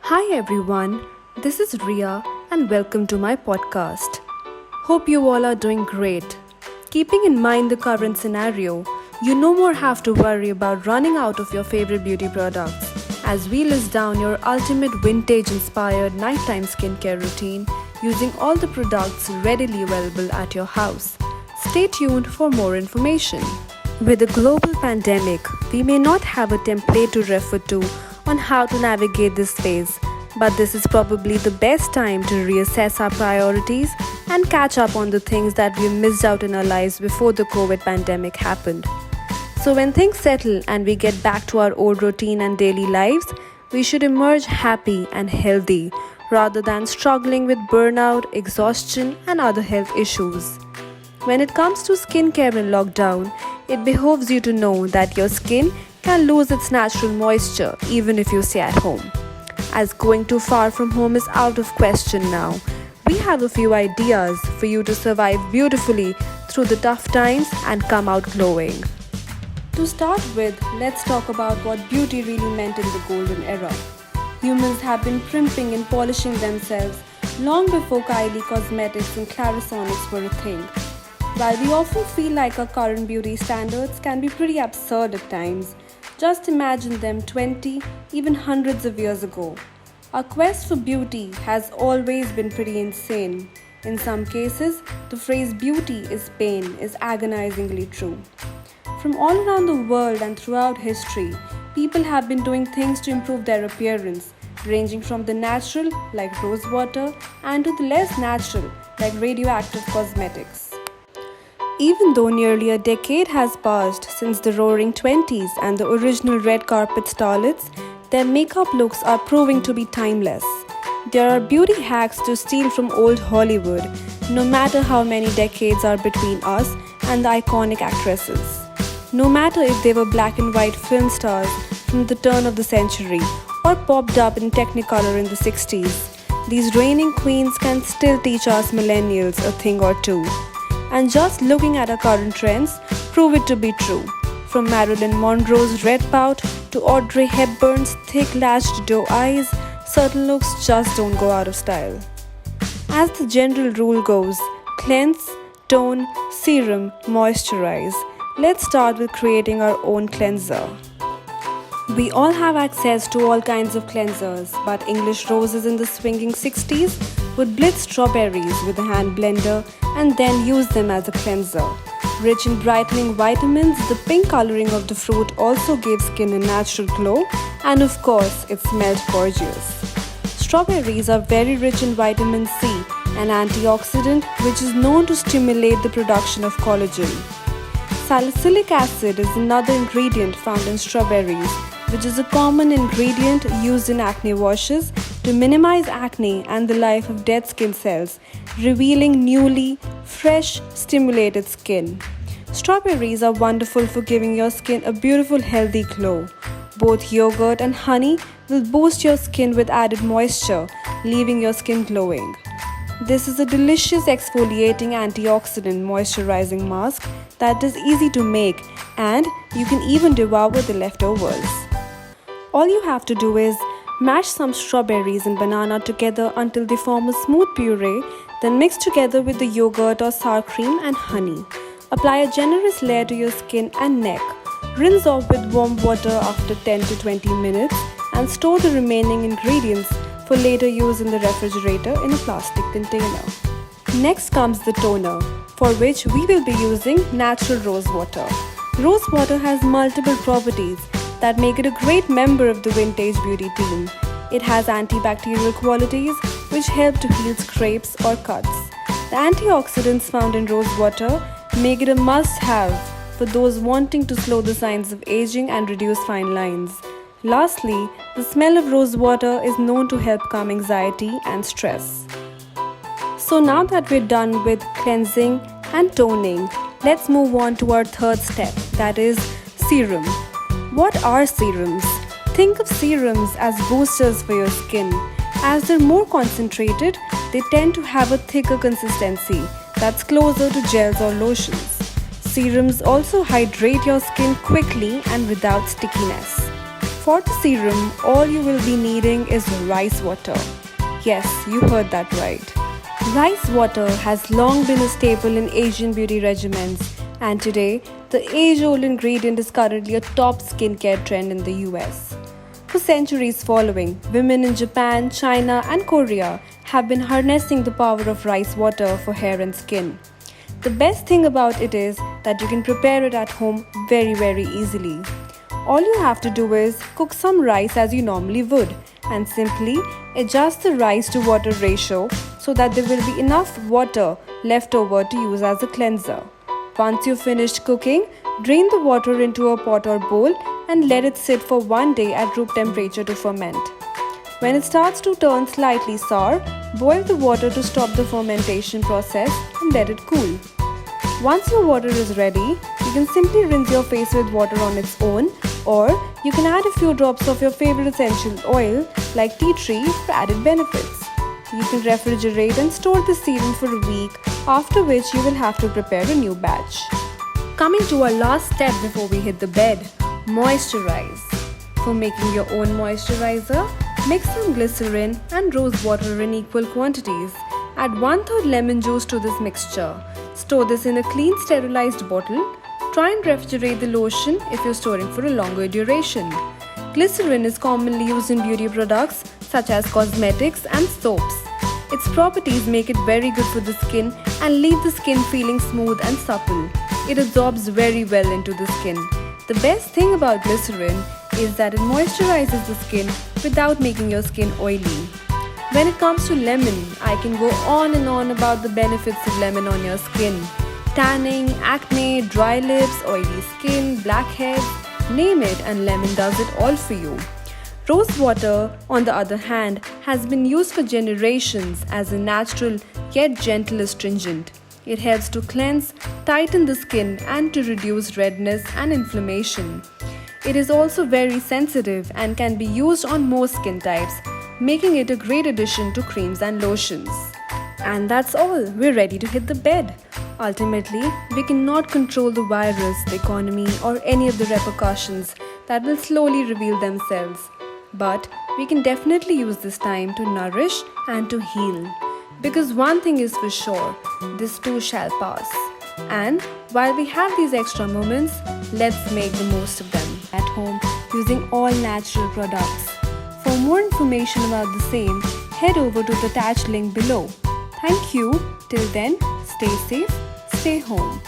Hi everyone, this is Ria and welcome to my podcast. Hope you all are doing great. Keeping in mind the current scenario, you no more have to worry about running out of your favorite beauty products as we list down your ultimate vintage inspired nighttime skincare routine using all the products readily available at your house. Stay tuned for more information. With the global pandemic, we may not have a template to refer to on how to navigate this phase, but this is probably the best time to reassess our priorities and catch up on the things that we missed out in our lives before the COVID pandemic happened. So, when things settle and we get back to our old routine and daily lives, we should emerge happy and healthy rather than struggling with burnout, exhaustion, and other health issues. When it comes to skincare in lockdown, it behoves you to know that your skin can lose its natural moisture even if you stay at home. As going too far from home is out of question now, we have a few ideas for you to survive beautifully through the tough times and come out glowing. To start with, let's talk about what beauty really meant in the golden era. Humans have been primping and polishing themselves long before Kylie Cosmetics and Clarisonics were a thing. While we often feel like our current beauty standards can be pretty absurd at times, just imagine them 20, even hundreds of years ago. Our quest for beauty has always been pretty insane. In some cases, the phrase beauty is pain is agonizingly true. From all around the world and throughout history, people have been doing things to improve their appearance, ranging from the natural, like rose water, and to the less natural, like radioactive cosmetics. Even though nearly a decade has passed since the roaring 20s and the original red carpet starlets, their makeup looks are proving to be timeless. There are beauty hacks to steal from old Hollywood, no matter how many decades are between us and the iconic actresses. No matter if they were black and white film stars from the turn of the century or popped up in Technicolor in the 60s, these reigning queens can still teach us millennials a thing or two. And just looking at our current trends prove it to be true. From Marilyn Monroe's red pout to Audrey Hepburn's thick lashed doe eyes, certain looks just don't go out of style. As the general rule goes, cleanse, tone, serum, moisturize. Let's start with creating our own cleanser. We all have access to all kinds of cleansers, but English roses in the swinging 60s would blitz strawberries with a hand blender and then use them as a cleanser. Rich in brightening vitamins, the pink coloring of the fruit also gave skin a natural glow, and of course, it smelled gorgeous. Strawberries are very rich in vitamin C, an antioxidant which is known to stimulate the production of collagen. Salicylic acid is another ingredient found in strawberries, which is a common ingredient used in acne washes to minimize acne and the life of dead skin cells, revealing newly, fresh, stimulated skin. Strawberries are wonderful for giving your skin a beautiful, healthy glow. Both yogurt and honey will boost your skin with added moisture, leaving your skin glowing. This is a delicious exfoliating antioxidant moisturizing mask that is easy to make, and you can even devour the leftovers. All you have to do is mash some strawberries and banana together until they form a smooth puree, then mix together with the yogurt or sour cream and honey. Apply a generous layer to your skin and neck. Rinse off with warm water after 10 to 20 minutes and store the remaining ingredients for later use in the refrigerator in a plastic container. Next comes the toner, for which we will be using natural rose water. Rose water has multiple properties that make it a great member of the vintage beauty team. It has antibacterial qualities which help to heal scrapes or cuts. The antioxidants found in rose water make it a must-have for those wanting to slow the signs of aging and reduce fine lines. Lastly, the smell of rose water is known to help calm anxiety and stress. So now that we're done with cleansing and toning, let's move on to our third step, that is serum. What are serums? Think of serums as boosters for your skin. As they're more concentrated, they tend to have a thicker consistency that's closer to gels or lotions. Serums also hydrate your skin quickly and without stickiness. for the serum, all you will be needing is rice water. Yes, you heard that right. Rice water has long been a staple in Asian beauty regimens, and today, the age-old ingredient is currently a top skincare trend in the US. For centuries following, women in Japan, China, and Korea have been harnessing the power of rice water for hair and skin. The best thing about it is that you can prepare it at home very easily. All you have to do is cook some rice as you normally would and simply adjust the rice to water ratio so that there will be enough water left over to use as a cleanser. Once you've finished cooking, drain the water into a pot or bowl and let it sit for 1 day at room temperature to ferment. When it starts to turn slightly sour, boil the water to stop the fermentation process and let it cool. Once your water is ready, you can simply rinse your face with water on its own, or you can add a few drops of your favorite essential oil like tea tree for added benefits. You can refrigerate and store the serum for a week, after which you will have to prepare a new batch. Coming to our last step before we hit the bed, moisturize. For making your own moisturizer, mix some glycerin and rose water in equal quantities. Add 1/3 lemon juice to this mixture. Store this in a clean sterilized bottle. Try and refrigerate the lotion if you're storing for a longer duration. Glycerin is commonly used in beauty products such as cosmetics and soaps. Its properties make it very good for the skin and leave the skin feeling smooth and supple. It absorbs very well into the skin. The best thing about glycerin is that it moisturizes the skin without making your skin oily. When it comes to lemon, I can go on and on about the benefits of lemon on your skin. Tanning, acne, dry lips, oily skin, blackheads, name it, and lemon does it all for you. Rose water, on the other hand, has been used for generations as a natural yet gentle astringent. It helps to cleanse, tighten the skin, and to reduce redness and inflammation. It is also very sensitive and can be used on most skin types, making it a great addition to creams and lotions. And that's all, we're ready to hit the bed. Ultimately, we cannot control the virus, the economy, or any of the repercussions that will slowly reveal themselves. But we can definitely use this time to nourish and to heal. Because one thing is for sure, this too shall pass. And while we have these extra moments, let's make the most of them at home using all natural products. For more information about the same, head over to the attached link below. Thank you. Till then, stay safe, stay home.